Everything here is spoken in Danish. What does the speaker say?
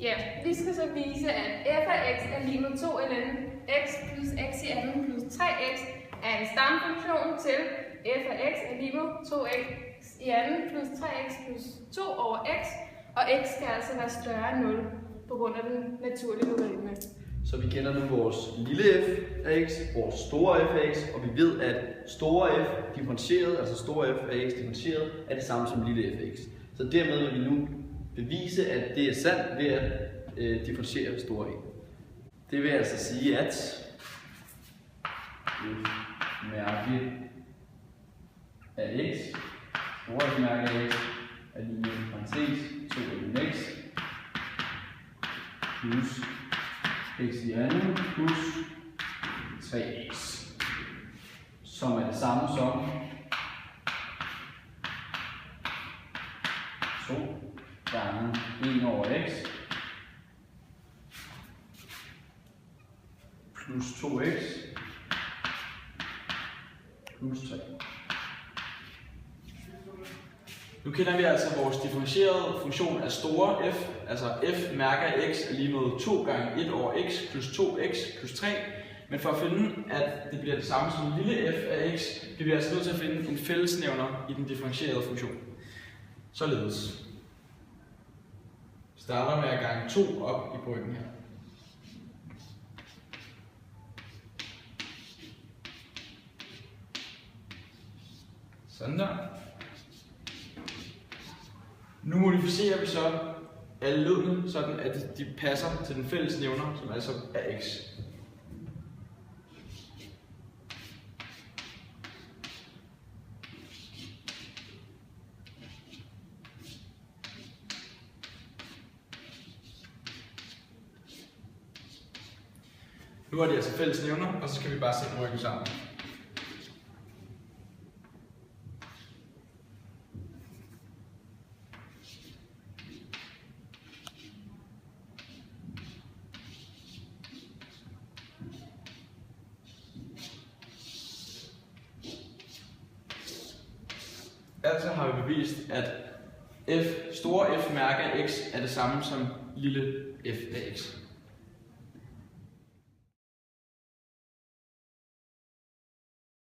Ja, vi skal så vise, at f af x er lig med 2 ln x plus x i anden plus 3x er en stamfunktion til f af x er lig med 2x i anden plus 3x plus 2 over x, og x skal altså være større end 0 på grund af den naturlige logaritme. Så vi kender nu vores lille f af x, vores store f af x, og vi ved, at store f differentieret, altså store f af x differentieret, er det samme som lille f af x. Så dermed vil vi nu bevise, at det er sandt ved at differentiere store e. Det vil altså sige, at f-mærke af x, store f-mærke af x, er lige med parentes 2 ln x plus x i anden plus 3x, som er det samme som 2 gange 1 over x plus 2x plus 3. Nu kender vi altså vores differentierede funktion af store f, altså f mærke af x er lige med 2 gange 1 over x plus 2x plus 3. Men for at finde, at det bliver det samme som lille f af x, bliver vi altså nødt til at finde en fællesnævner i den differentierede funktion. Således starter med at gange 2 op i bryggen her. Sådan der. Nu modificerer vi så alle ledene, sådan at de passer til den fælles nævner, som altså er x. Nu er det altså fælles nævner, og så skal vi bare sætte ryggen sammen. Altså har vi bevist, at store f mærke af x er det samme som lille f af x.